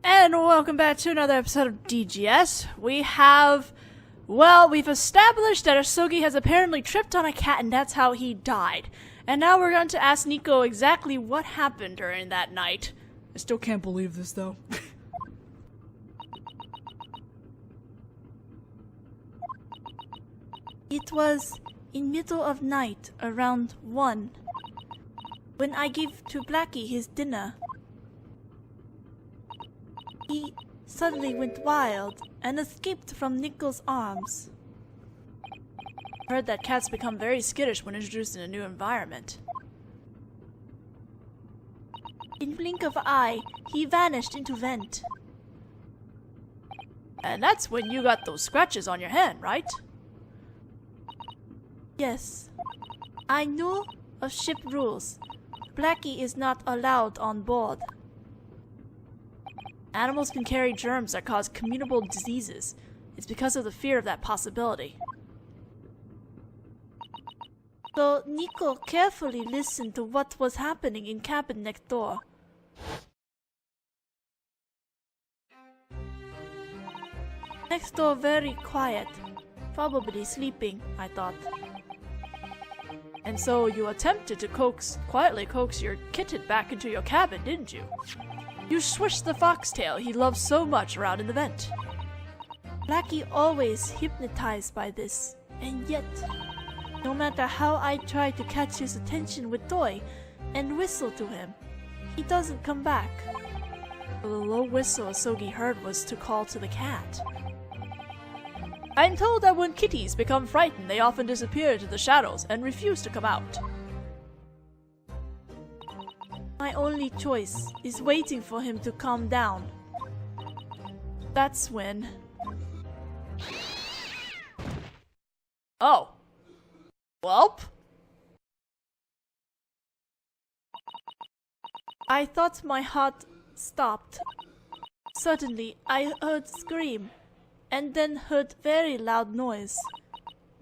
And welcome back to another episode of DGS. We've established that Asogi has apparently tripped on a cat and that's how he died. And now we're going to ask Nico exactly what happened during that night. I still can't believe this though. It was in middle of night, around 1, when I gave to Blackie his dinner. He suddenly went wild and escaped from Nico's arms. I heard that cats become very skittish when introduced in a new environment. In blink of an eye, he vanished into vent. And that's when you got those scratches on your hand, right? Yes. I knew of ship rules. Blackie is not allowed on board. Animals can carry germs that cause communicable diseases. It's because of the fear of that possibility. So Nico carefully listened to what was happening in cabin next door. Next door very quiet. Probably sleeping, I thought. And so you attempted to quietly coax your kitten back into your cabin, didn't you? You swished the foxtail he loves so much around in the vent. Blackie always hypnotized by this, and yet, no matter how I try to catch his attention with toy and whistle to him, he doesn't come back. The low whistle Asogi heard was to call to the cat. I'm told that when kitties become frightened, they often disappear into the shadows and refuse to come out. My only choice is waiting for him to calm down. That's when... Oh. Welp? I thought my heart stopped. Suddenly, I heard scream, and then heard very loud noise.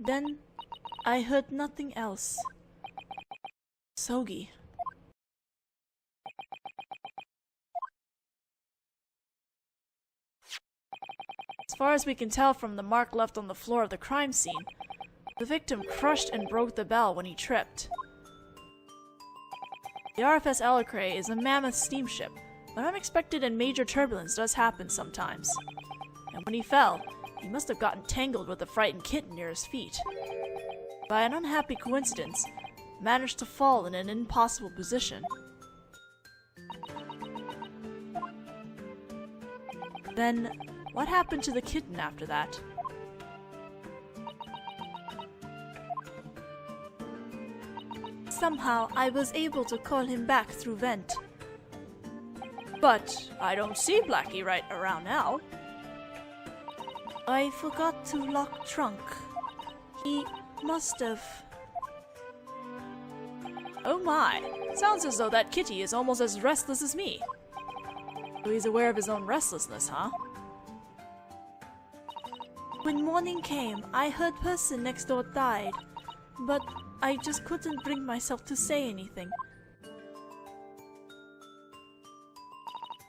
Then, I heard nothing else. Asogi. As far as we can tell from the mark left on the floor of the crime scene, the victim crushed and broke the bell when he tripped. The RFS Elecray is a mammoth steamship, but unexpected and major turbulence does happen sometimes. And when he fell, he must have gotten tangled with a frightened kitten near his feet. By an unhappy coincidence, managed to fall in an impossible position. Then, what happened to the kitten after that? Somehow, I was able to call him back through vent. But I don't see Blackie right around now. I forgot to lock trunk. He must have... Oh my, sounds as though that kitty is almost as restless as me. So he's aware of his own restlessness, huh? When morning came, I heard person next door died, but I just couldn't bring myself to say anything.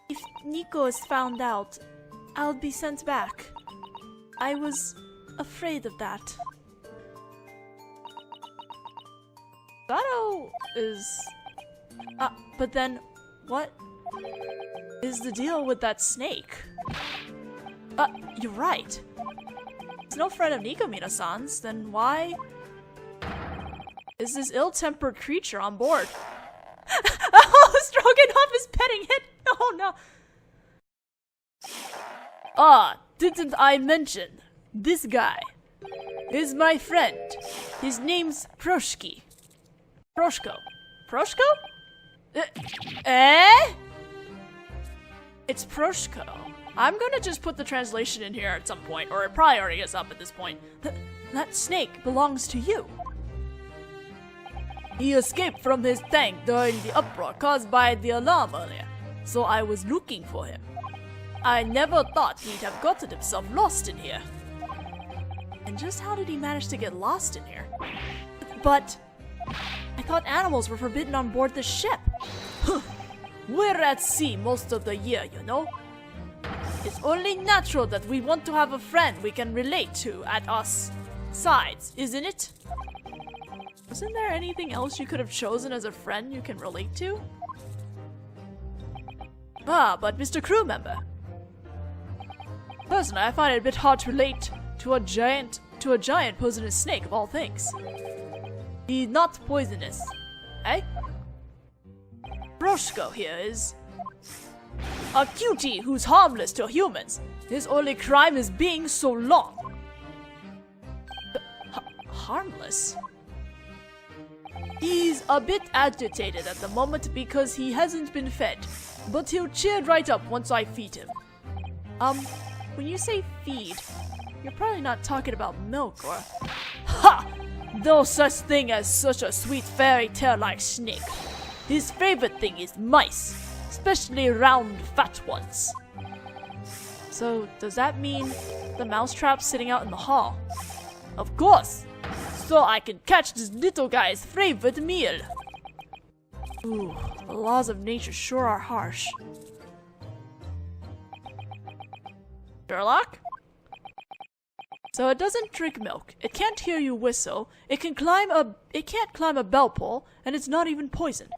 If Nico is found out, I'll be sent back. I was afraid of that. Gato is... but then, what is the deal with that snake? You're right. He's no friend of Nico Minasan's, then why is this ill-tempered creature on board? Oh, Stroganoff is petting it! Oh no! Didn't I mention? This guy is my friend. His name's Proshko. Proshko? It's Proshko. I'm gonna just put the translation in here at some point, or it probably already is up at this point. That snake belongs to you. He escaped from his tank during the uproar caused by the alarm earlier, so I was looking for him. I never thought he'd have gotten himself lost in here. And just how did he manage to get lost in here? But I thought animals were forbidden on board the ship. We're at sea most of the year, you know. It's only natural that we want to have a friend we can relate to at our sides, isn't it? Wasn't there anything else you could have chosen as a friend you can relate to? Ah, but Mr. Crew Member. Personally, I find it a bit hard to relate to a giant poisonous snake of all things. He's not poisonous, eh? Roshko here is a cutie who's harmless to humans. His only crime is being so long. Harmless? He's a bit agitated at the moment because he hasn't been fed, but he'll cheer right up once I feed him. When you say feed, you're probably not talking about milk or... Ha! No such thing as such a sweet fairy tale-like snake. His favorite thing is mice, especially round, fat ones. So, does that mean the mousetrap's sitting out in the hall? Of course! So I can catch this little guy's favorite meal. Ooh, the laws of nature sure are harsh. Sherlock? So it doesn't drink milk, it can't hear you whistle, it can't climb a bell pole, and it's not even poisoned.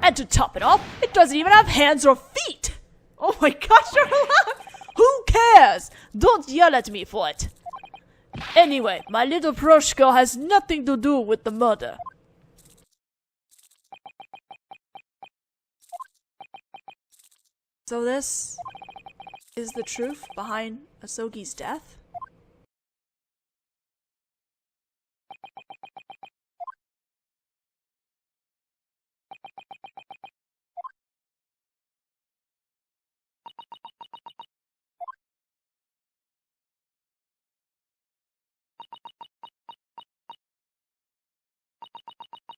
And to top it off, it doesn't even have hands or feet! Oh my gosh, Sherlock! Who cares? Don't yell at me for it. Anyway, my little Proshko has nothing to do with the murder. So this is the truth behind Asogi's death?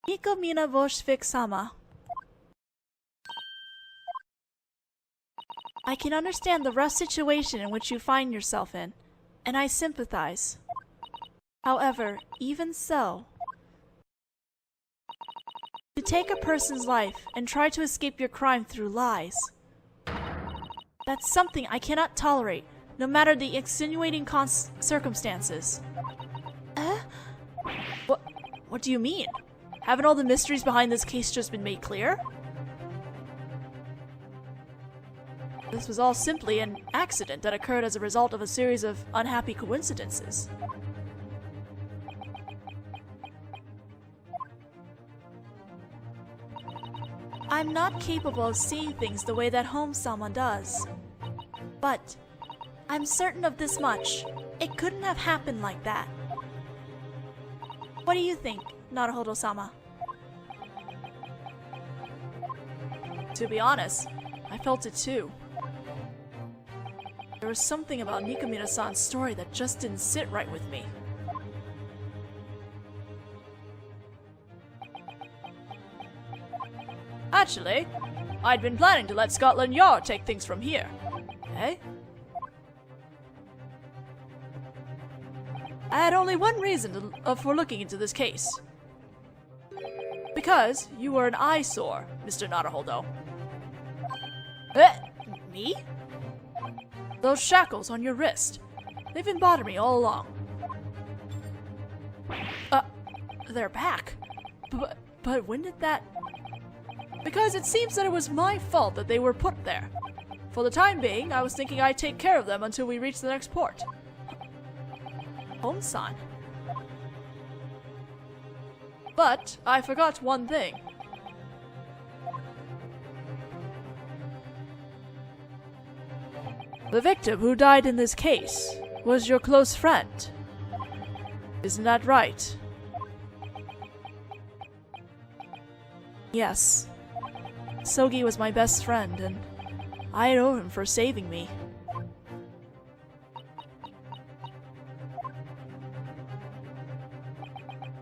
Iko mina voshvik sama. I can understand the rough situation in which you find yourself in, and I sympathize. However, even so, to take a person's life and try to escape your crime through lies, that's something I cannot tolerate, no matter the extenuating circumstances. What do you mean? Haven't all the mysteries behind this case just been made clear? This was all simply an accident that occurred as a result of a series of unhappy coincidences. I'm not capable of seeing things the way that Home-sama does. But I'm certain of this much. It couldn't have happened like that. What do you think, Naruhodo-sama? To be honest, I felt it too. There was something about Nikomina-san's story that just didn't sit right with me. Actually, I'd been planning to let Scotland Yard take things from here. Eh? I had only one reason for looking into this case. Because you were an eyesore, Mr. Naruhodo. Me? Those shackles on your wrist. They've been bothering me all along. They're back. But when did that... Because it seems that it was my fault that they were put there. For the time being, I was thinking I'd take care of them until we reach the next port. Home-san. But I forgot one thing. The victim who died in this case was your close friend. Isn't that right? Yes. Sogi was my best friend, and I owe him for saving me.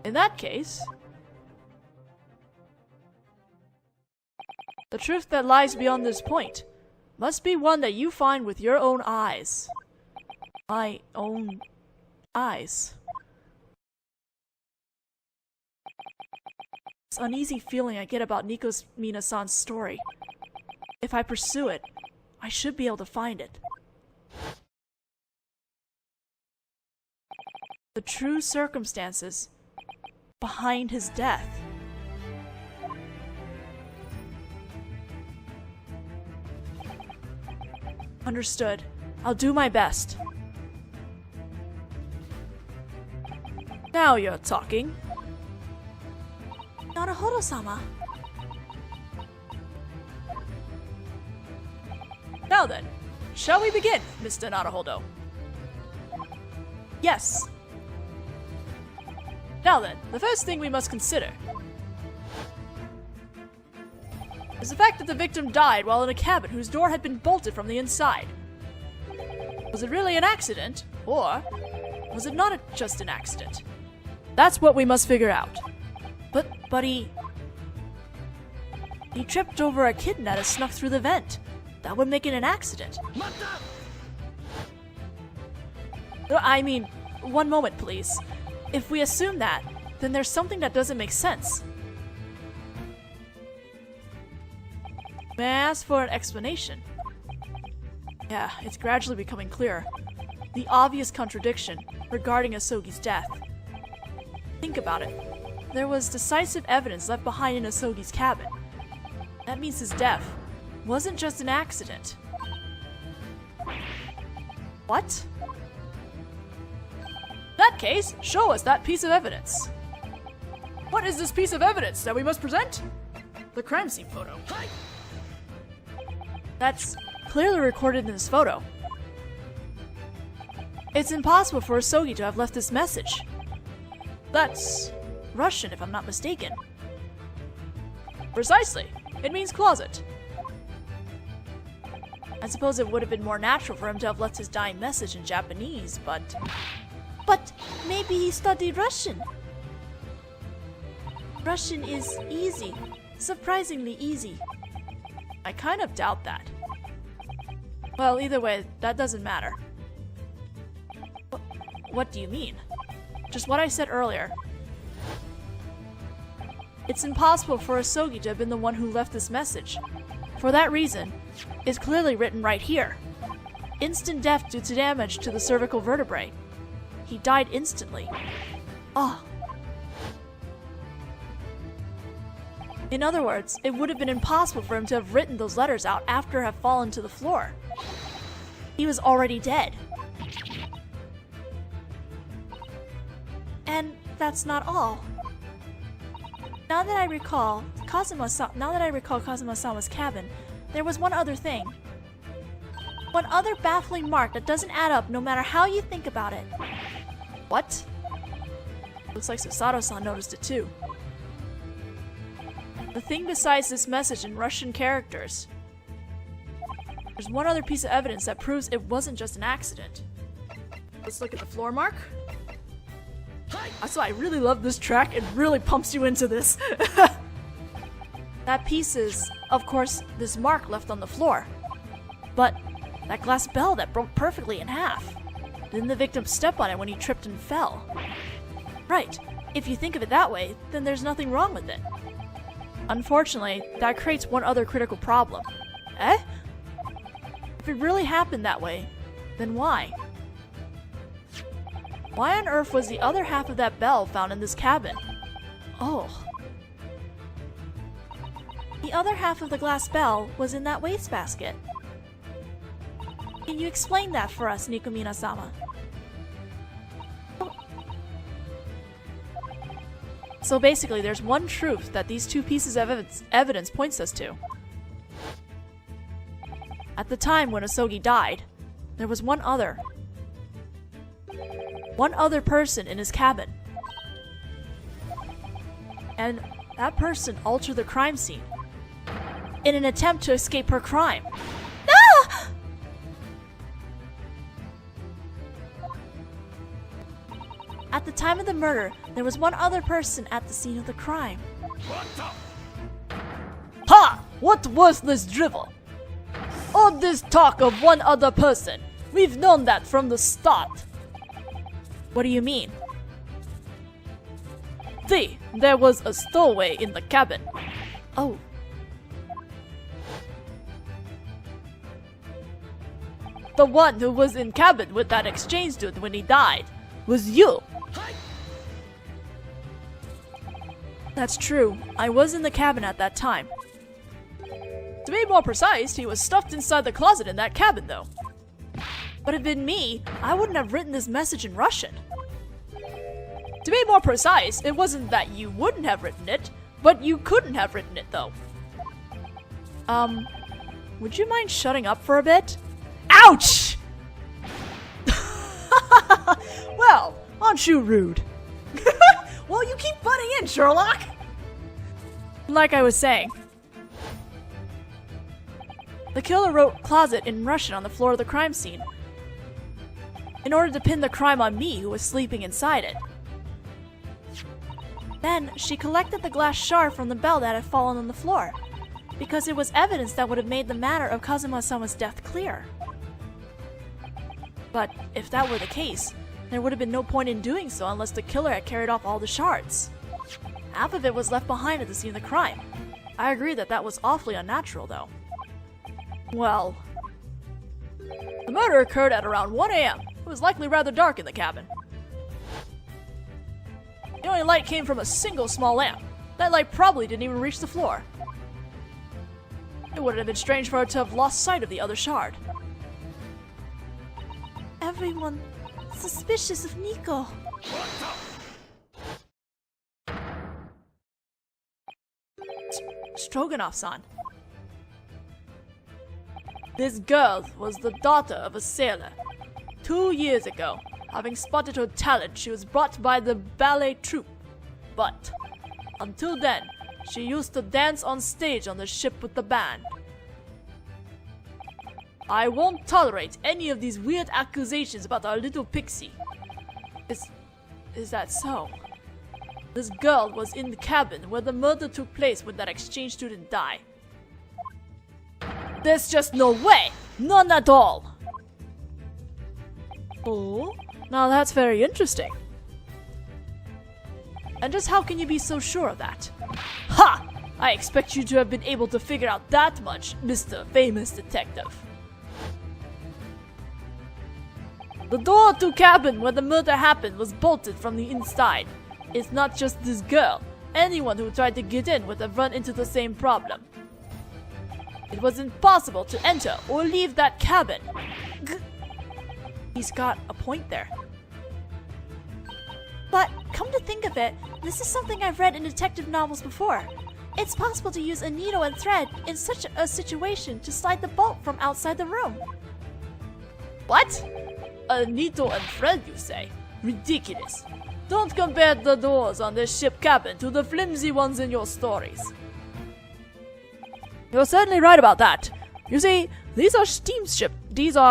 In that case, the truth that lies beyond this point must be one that you find with your own eyes. My own eyes. This uneasy feeling I get about Nikomina-san's story. If I pursue it, I should be able to find it. The true circumstances behind his death. Understood. I'll do my best. Now you're talking. Naruhodo-sama. Now then, shall we begin, Mr. Naruhodo? Yes. Now then, the first thing we must consider is the fact that the victim died while in a cabin whose door had been bolted from the inside. Was it really an accident, or was it not just an accident? That's what we must figure out. But he tripped over a kitten that has snuck through the vent. That would make it an accident. I mean, one moment, please. If we assume that, then there's something that doesn't make sense. May I ask for an explanation? Yeah, it's gradually becoming clearer. The obvious contradiction regarding Asogi's death. Think about it. There was decisive evidence left behind in Asogi's cabin. That means his death wasn't just an accident. What? In that case, show us that piece of evidence. What is this piece of evidence that we must present? The crime scene photo. That's clearly recorded in this photo. It's impossible for Asogi to have left this message. That's Russian, if I'm not mistaken. Precisely. It means closet. I suppose it would have been more natural for him to have left his dying message in Japanese, but... But maybe he studied Russian. Russian is easy. Surprisingly easy. I kind of doubt that. Well, either way, that doesn't matter. What do you mean? Just what I said earlier. It's impossible for Asogi to have been the one who left this message. For that reason, it's clearly written right here. Instant death due to damage to the cervical vertebrae. He died instantly. Ah. In other words, it would have been impossible for him to have written those letters out after have fallen to the floor. He was already dead. And that's not all. Now that I recall Kazuma-sama's cabin, there was one other thing. One other baffling mark that doesn't add up no matter how you think about it. What? Looks like Susato-san noticed it too. The thing besides this message in Russian characters. There's one other piece of evidence that proves it wasn't just an accident. Let's look at the floor mark. That's why I really love this track. It really pumps you into this. That piece is, of course, this mark left on the floor. But that glass bell that broke perfectly in half. Didn't the victim step on it when he tripped and fell? Right. If you think of it that way, then there's nothing wrong with it. Unfortunately, that creates one other critical problem. Eh? If it really happened that way, then why? Why on earth was the other half of that bell found in this cabin? Oh. The other half of the glass bell was in that wastebasket. Can you explain that for us, Nikomina-sama? So basically, there's one truth that these two pieces of evidence points us to. At the time when Asogi died, there was one other person in his cabin. And that person altered the crime scene in an attempt to escape her crime. No! At the time of the murder, there was one other person at the scene of the crime. Ha! What worthless drivel! All this talk of one other person. We've known that from the start. What do you mean? See, there was a stowaway in the cabin. Oh. The one who was in cabin with that exchange student when he died was you. That's true. I was in the cabin at that time. To be more precise, he was stuffed inside the closet in that cabin, though. But if it been me, I wouldn't have written this message in Russian. To be more precise, it wasn't that you wouldn't have written it, but you couldn't have written it, though. Would you mind shutting up for a bit? Ouch! Well, aren't you rude? Well, you keep butting in, Sherlock! Like I was saying, the killer wrote closet in Russian on the floor of the crime scene in order to pin the crime on me, who was sleeping inside it. Then, she collected the glass shard from the bell that had fallen on the floor, because it was evidence that would have made the matter of Kazuma-sama's death clear. But if that were the case, there would have been no point in doing so unless the killer had carried off all the shards. Half of it was left behind at the scene of the crime. I agree that that was awfully unnatural, though. Well, the murder occurred at around 1 a.m. It was likely rather dark in the cabin. The only light came from a single small lamp. That light probably didn't even reach the floor. It wouldn't have been strange for her to have lost sight of the other shard. Everyone suspicious of Nico. Stroganoff-san. This girl was the daughter of a sailor. 2 years ago, having spotted her talent, she was brought by the ballet troupe. But, until then, she used to dance on stage on the ship with the band. I won't tolerate any of these weird accusations about our little pixie. Is that so? This girl was in the cabin where the murder took place when that exchange student died. There's just no way! None at all! Oh? Now that's very interesting. And just how can you be so sure of that? Ha! I expect you to have been able to figure out that much, Mr. Famous Detective. The door to cabin where the murder happened was bolted from the inside. It's not just this girl. Anyone who tried to get in would have run into the same problem. It was impossible to enter or leave that cabin. He's got a point there. But, come to think of it, this is something I've read in detective novels before. It's possible to use a needle and thread in such a situation to slide the bolt from outside the room. What? A needle and thread, you say? Ridiculous. Don't compare the doors on this ship cabin to the flimsy ones in your stories. You're certainly right about that. You see, these are steamship doors.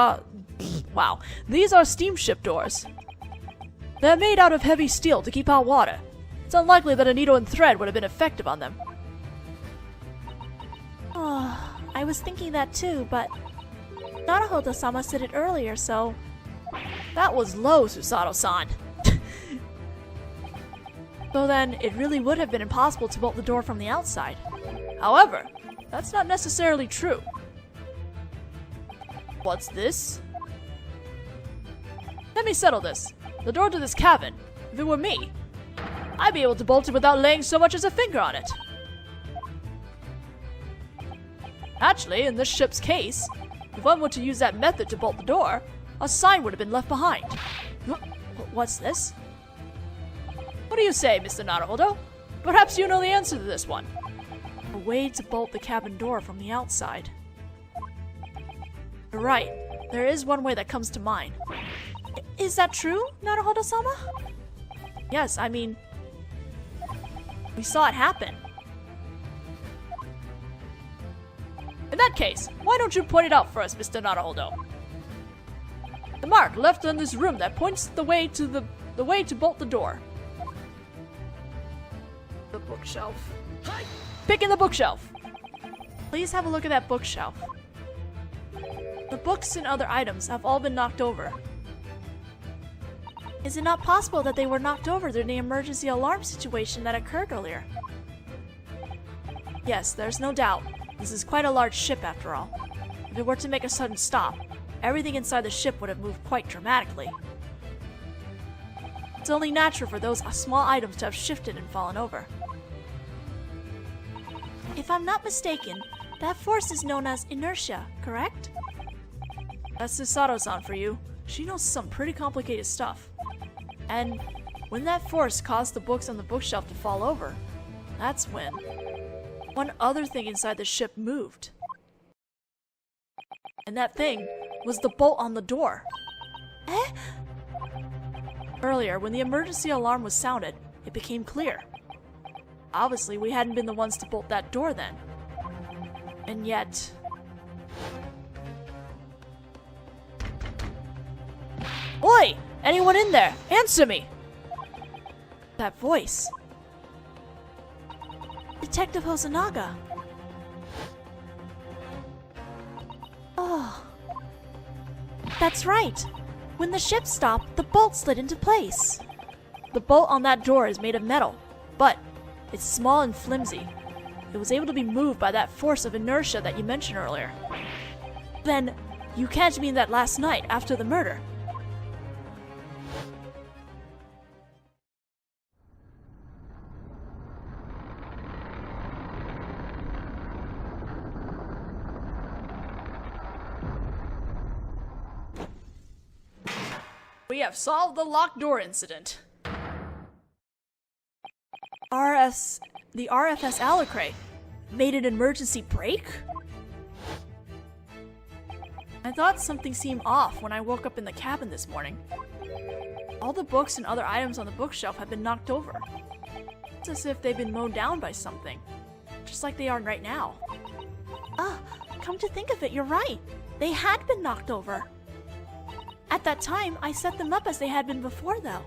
They're made out of heavy steel to keep out water. It's unlikely that a needle and thread would have been effective on them. Oh, I was thinking that too, but Naruhodo-sama said it earlier, so... That was low, Susato-san. So then, it really would have been impossible to bolt the door from the outside. However, that's not necessarily true. What's this? Let me settle this. The door to this cabin, if it were me, I'd be able to bolt it without laying so much as a finger on it. Actually, in this ship's case, if one were to use that method to bolt the door, a sign would have been left behind. What's this? What do you say, Mr. Naruhodo? Perhaps you know the answer to this one. A way to bolt the cabin door from the outside. You're right. There is one way that comes to mind. Is that true, Naruhodo-sama? Yes, I mean... we saw it happen. In that case, why don't you point it out for us, Mr. Naruhodo? The mark left in this room that points the way to bolt the door. The bookshelf. Pick in the bookshelf. Please have a look at that bookshelf. The books and other items have all been knocked over. Is it not possible that they were knocked over during the emergency alarm situation that occurred earlier? Yes, there's no doubt. This is quite a large ship after all. If it were to make a sudden stop, everything inside the ship would have moved quite dramatically. It's only natural for those small items to have shifted and fallen over. If I'm not mistaken, that force is known as inertia, correct? That's Susato-san for you. She knows some pretty complicated stuff. And when that force caused the books on the bookshelf to fall over, that's when one other thing inside the ship moved. And that thing was the bolt on the door. Eh? Earlier, when the emergency alarm was sounded, it became clear. Obviously, we hadn't been the ones to bolt that door then. And yet... Oi! Anyone in there? Answer me! That voice. Detective Hosonaga. Oh. That's right. When the ship stopped, the bolt slid into place. The bolt on that door is made of metal, but it's small and flimsy. It was able to be moved by that force of inertia that you mentioned earlier. Then, you can't mean that last night after the murder. We have solved the locked door incident. The RFS Alacre made an emergency break? I thought something seemed off when I woke up in the cabin this morning. All the books and other items on the bookshelf have been knocked over. It's as if they've been mowed down by something, just like they are right now. Ah, come to think of it, you're right. They had been knocked over. At that time, I set them up as they had been before, though.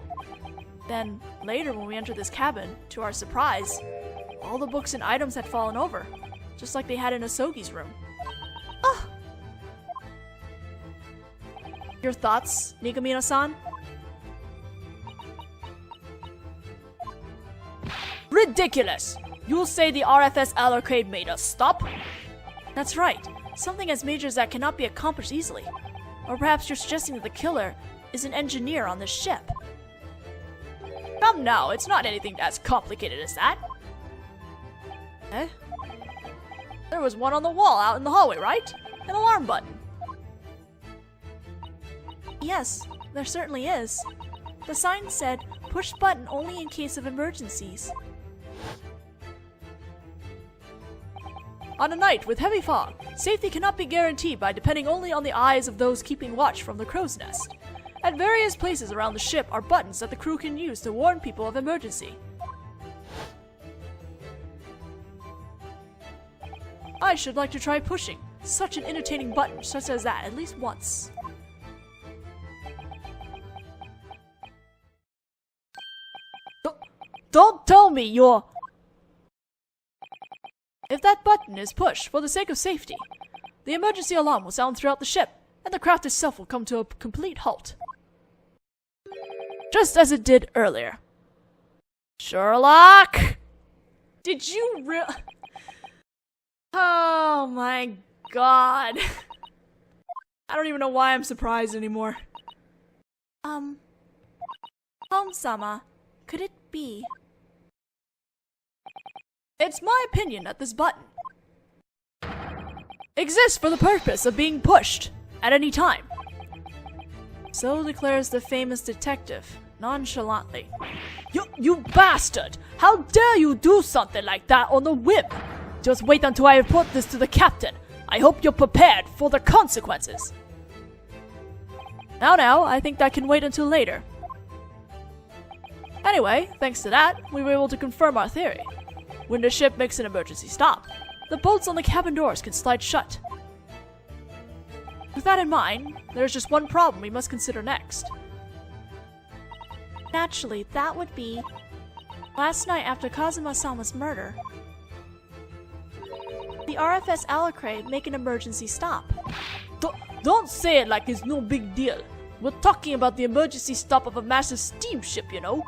Then, later when we entered this cabin, to our surprise, all the books and items had fallen over, just like they had in Asogi's room. Oh! Your thoughts, Nikamino-san? Ridiculous! You'll say the RFS Alacre made us stop? That's right. Something as major as that cannot be accomplished easily. Or perhaps you're suggesting that the killer is an engineer on this ship. Come now, it's not anything as complicated as that. Eh? There was one on the wall out in the hallway, right? An alarm button. Yes, there certainly is. The sign said, push button only in case of emergencies. On a night with heavy fog, safety cannot be guaranteed by depending only on the eyes of those keeping watch from the crow's nest. At various places around the ship are buttons that the crew can use to warn people of emergency. I should like to try pushing such an entertaining button such as that at least once. Don't tell me you're... If that button is pushed for the sake of safety, the emergency alarm will sound throughout the ship, and the craft itself will come to a complete halt. Just as it did earlier. Sherlock! Did you Oh my god. I don't even know why I'm surprised anymore. Holmes-sama, could it be? It's my opinion that this button exists for the purpose of being pushed at any time. So declares the famous detective, nonchalantly. You bastard! How dare you do something like that on a whim? Just wait until I report this to the captain. I hope you're prepared for the consequences. Now, I think that can wait until later. Anyway, thanks to that, we were able to confirm our theory. When the ship makes an emergency stop, the bolts on the cabin doors can slide shut. With that in mind, there's just one problem we must consider next. Naturally, that would be... Last night after Kazuma-sama's murder, the RFS Alacre make an emergency stop. Don't say it like it's no big deal. We're talking about the emergency stop of a massive steamship, you know?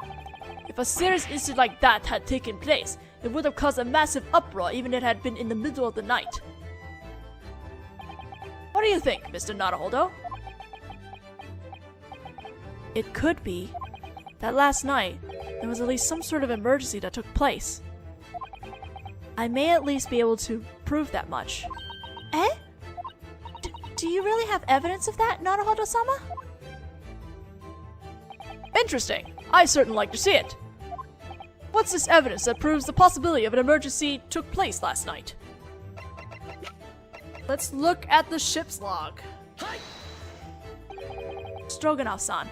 If a serious incident like that had taken place, it would have caused a massive uproar even if it had been in the middle of the night. What do you think, Mr. Naruhodo? It could be that last night there was at least some sort of emergency that took place. I may at least be able to prove that much. Eh? Do you really have evidence of that, Naruhodo-sama? Interesting. I certainly like to see it. What's this evidence that proves the possibility of an emergency took place last night? Let's look at the ship's log. Stroganoff-san,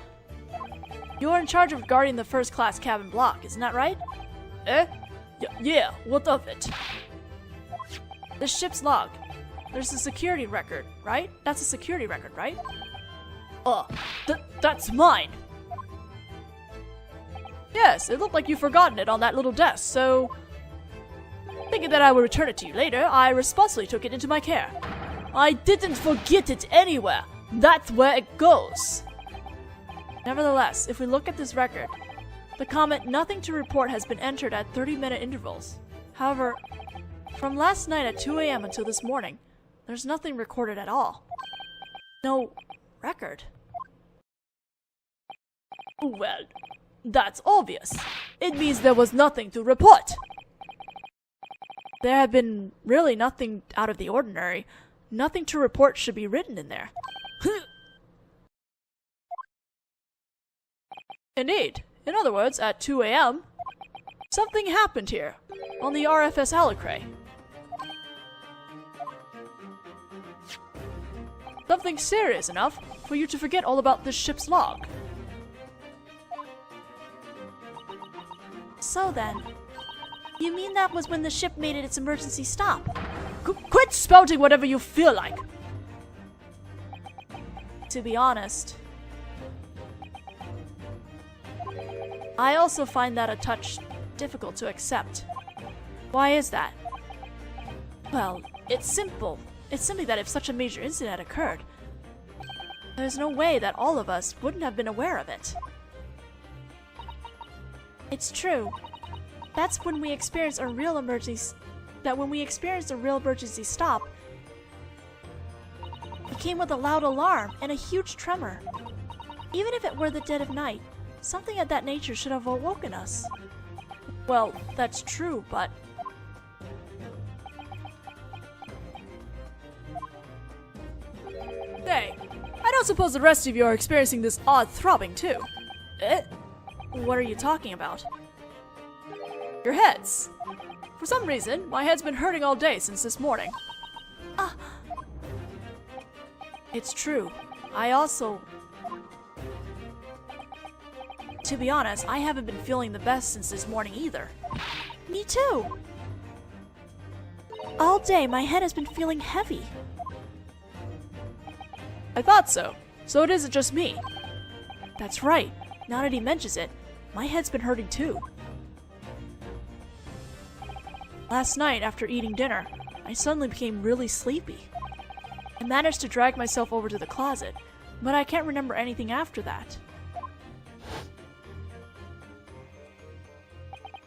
you're in charge of guarding the first-class cabin block, isn't that right? Eh? Yeah, what of it? The ship's log. There's a security record, right? That's a security record, right? That's mine! Yes, it looked like you've forgotten it on that little desk, so... Thinking that I would return it to you later, I responsibly took it into my care. I didn't forget it anywhere! That's where it goes! Nevertheless, if we look at this record, the comment "nothing to report" has been entered at 30-minute intervals. However, from last night at 2 a.m. until this morning, there's nothing recorded at all. No record. Well, that's obvious. It means there was nothing to report. There had been really nothing out of the ordinary. Nothing to report should be written in there. Indeed. In other words, at 2 a.m., something happened here, on the RFS Alicray. Something serious enough for you to forget all about this ship's log. So then, you mean that was when the ship made it its emergency stop? Quit spouting whatever you feel like! To be honest, I also find that a touch difficult to accept. Why is that? Well, it's simple. It's simply that if such a major incident had occurred, there's no way that all of us wouldn't have been aware of it. It's true. That's when we experienced a real emergency. When we experienced a real emergency stop, it came with a loud alarm and a huge tremor. Even if it were the dead of night, something of that nature should have awoken us. Well, that's true, but... Hey, I don't suppose the rest of you are experiencing this odd throbbing too. What are you talking about? Your heads. For some reason, my head's been hurting all day since this morning. It's true. I also... To be honest, I haven't been feeling the best since this morning either. Me too. All day, my head has been feeling heavy. I thought so. So it isn't just me. That's right. Now that he mentions it, my head's been hurting too. Last night, after eating dinner, I suddenly became really sleepy. I managed to drag myself over to the closet, but I can't remember anything after that.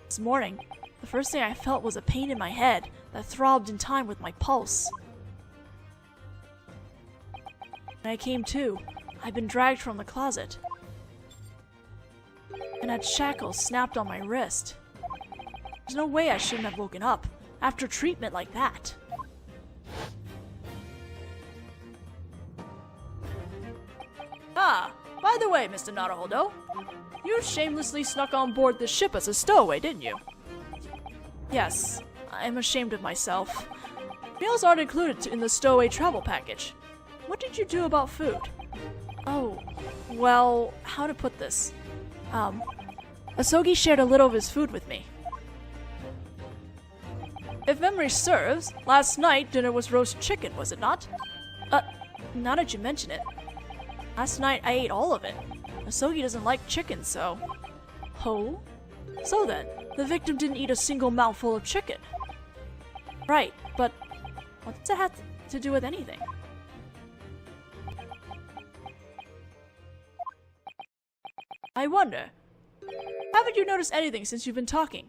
This morning, the first thing I felt was a pain in my head that throbbed in time with my pulse. When I came to, I'd been dragged from the closet and had shackles snapped on my wrist. There's no way I shouldn't have woken up after treatment like that. Ah, by the way, Mr. Naruhodo, you shamelessly snuck on board the ship as a stowaway, didn't you? Yes, I'm ashamed of myself. Meals aren't included in the stowaway travel package. What did you do about food? Oh, well, how to put this? Asogi shared a little of his food with me. If memory serves, last night dinner was roast chicken, was it not? Now that you mention it. Last night I ate all of it. Asogi doesn't like chicken, so... Oh? So then, the victim didn't eat a single mouthful of chicken. Right, but what does that have to do with anything? I wonder, haven't you noticed anything since you've been talking?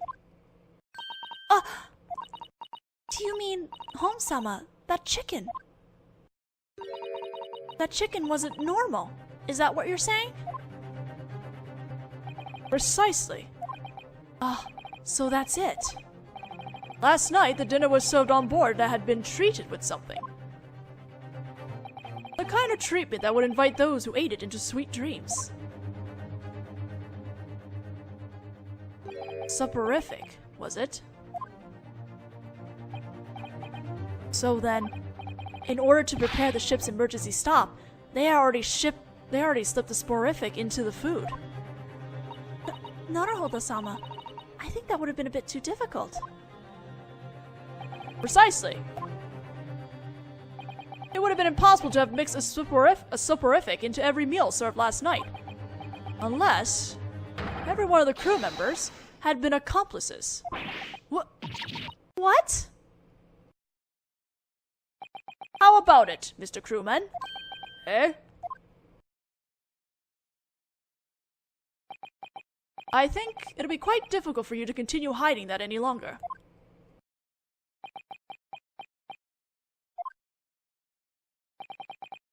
Do you mean, Home-sama, that chicken? That chicken wasn't normal. Is that what you're saying? Precisely. Ah, so that's it. Last night, the dinner was served on board that had been treated with something. The kind of treatment that would invite those who ate it into sweet dreams. Soporific, was it? So then, in order to prepare the ship's emergency stop, they already slipped the sporific into the food. Naruhodo-sama, I think that would have been a bit too difficult. Precisely. It would have been impossible to have mixed a soporific into every meal served last night. Unless every one of the crew members had been accomplices. What? How about it, Mr. Crewman? Eh? I think it'll be quite difficult for you to continue hiding that any longer.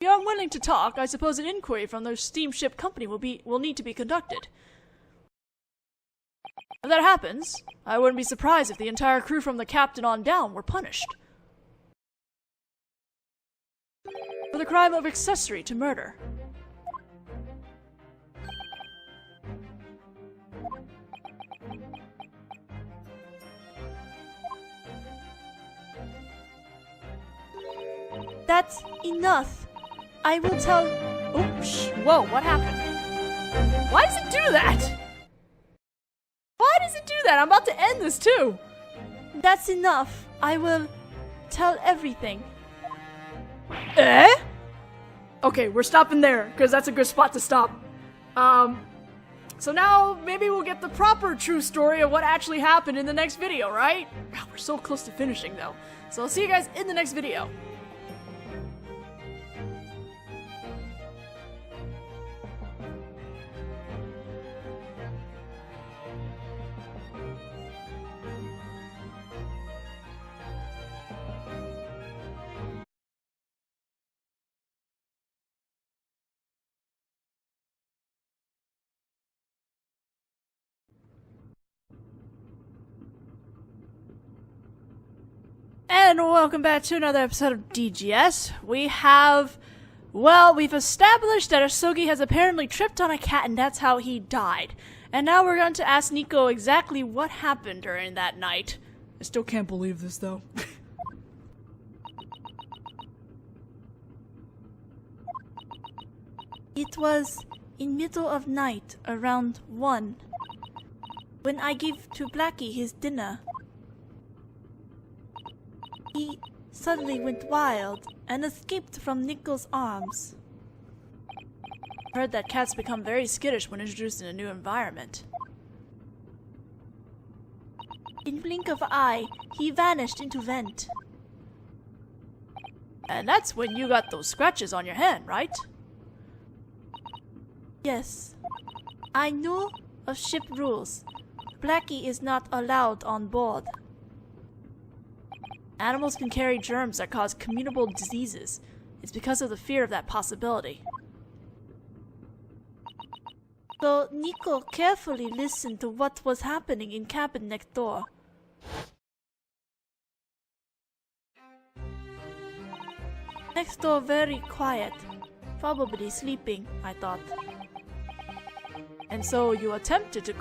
If you're unwilling to talk, I suppose an inquiry from the steamship company will need to be conducted. If that happens, I wouldn't be surprised if the entire crew from the captain on down were punished. For the crime of accessory to murder. That's enough. I will tell... Oh, whoa, what happened? Why does it do that? Why does it do that? I'm about to end this too. That's enough. I will tell everything. Eh? Okay, we're stopping there, because that's a good spot to stop. So now maybe we'll get the proper true story of what actually happened in the next video, right? God, we're so close to finishing though. So I'll see you guys in the next video. And welcome back to another episode of DGS. We've established that Asogi has apparently tripped on a cat and that's how he died. And now we're going to ask Nico exactly what happened during that night. I still can't believe this though. It was in middle of night, around 1, when I gave to Blackie his dinner. He suddenly went wild and escaped from Nico's arms. I heard that cats become very skittish when introduced in a new environment. In blink of eye, he vanished into vent. And that's when you got those scratches on your hand, right? Yes. I knew of ship rules. Blackie is not allowed on board. Animals can carry germs that cause communicable diseases. It's because of the fear of that possibility. So Nico carefully listened to what was happening in cabin next door. Next door very quiet. Probably sleeping, I thought. And so you attempted to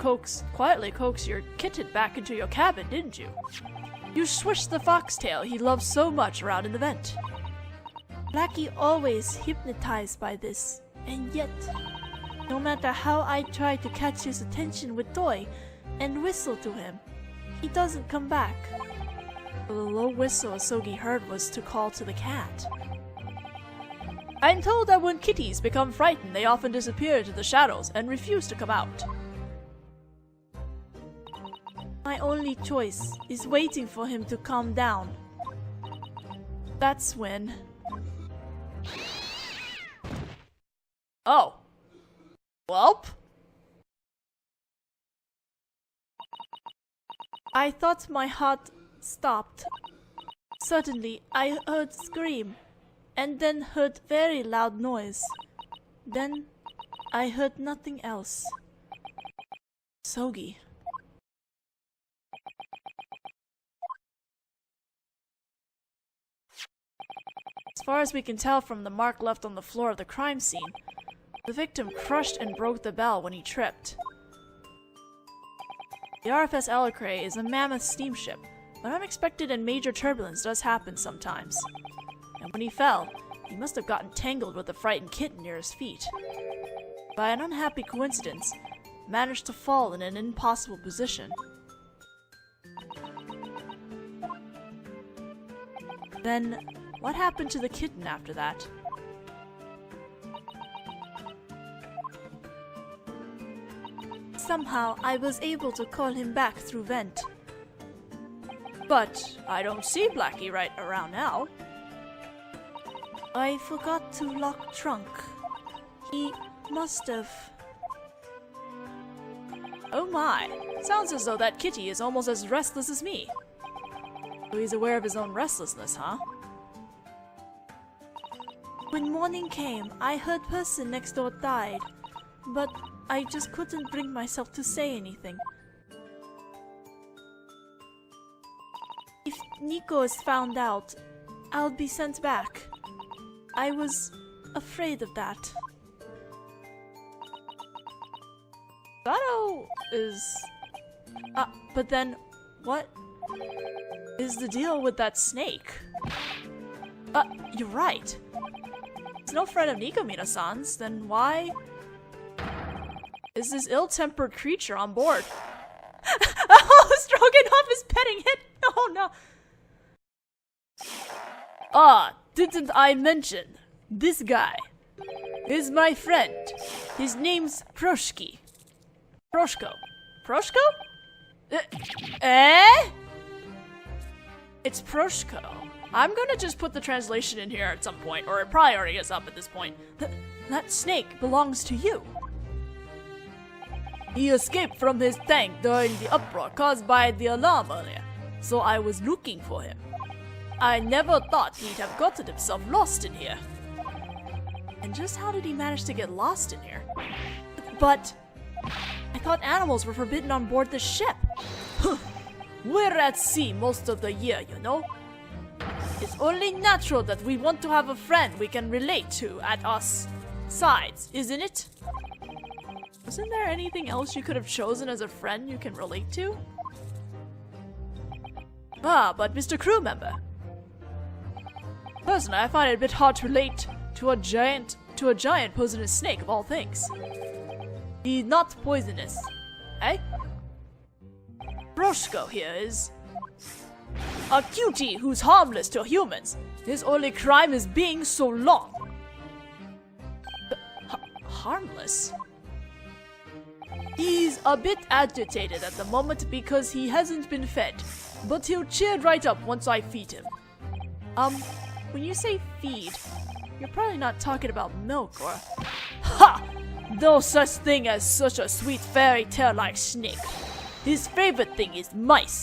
quietly coax your kitten back into your cabin, didn't you? You swished the foxtail he loves so much around in the vent. Blackie always hypnotized by this, and yet, no matter how I try to catch his attention with toy and whistle to him, he doesn't come back. The low whistle Asogi heard was to call to the cat. I'm told that when kitties become frightened, they often disappear into the shadows and refuse to come out. My only choice is waiting for him to calm down. That's when... Oh. Welp? I thought my heart stopped. Suddenly, I heard scream, and then heard very loud noise. Then, I heard nothing else. Sogi. As far as we can tell from the mark left on the floor of the crime scene, the victim crushed and broke the bell when he tripped. The RFS Elicray is a mammoth steamship, but unexpected and major turbulence does happen sometimes. And when he fell, he must have gotten tangled with a frightened kitten near his feet. By an unhappy coincidence, managed to fall in an impossible position. Then, what happened to the kitten after that? Somehow, I was able to call him back through vent. But I don't see Blackie right around now. I forgot to lock trunk. He must have. Oh my, sounds as though that kitty is almost as restless as me. So he's aware of his own restlessness, huh? When morning came, I heard person next door died, but I just couldn't bring myself to say anything. If Nico is found out, I'll be sent back. I was afraid of that. Sato is... but then, what is the deal with that snake? You're right. It's no friend of Nikomina-san's, then why is this ill-tempered creature on board? Oh, Stroganoff is petting it! Oh no! Didn't I mention? This guy is my friend. His name's Proshko. Proshko? It's Proshko. I'm gonna just put the translation in here at some point, or it probably already is up at this point. That snake belongs to you. He escaped from his tank during the uproar caused by the alarm earlier, so I was looking for him. I never thought he'd have gotten himself lost in here. And just how did he manage to get lost in here? But I thought animals were forbidden on board the ship. We're at sea most of the year, you know. It's only natural that we want to have a friend we can relate to at our sides, isn't it? Wasn't there anything else you could have chosen as a friend you can relate to? But Mr. Crew member. Personally, I find it a bit hard to relate to a giant poisonous snake of all things. He's not poisonous, eh? Proshko here is a cutie who's harmless to humans. His only crime is being so long. Harmless? He's a bit agitated at the moment because he hasn't been fed, but he'll cheer right up once I feed him. When you say feed, you're probably not talking about milk or... Ha! No such thing as such a sweet fairy tale like snake. His favorite thing is mice.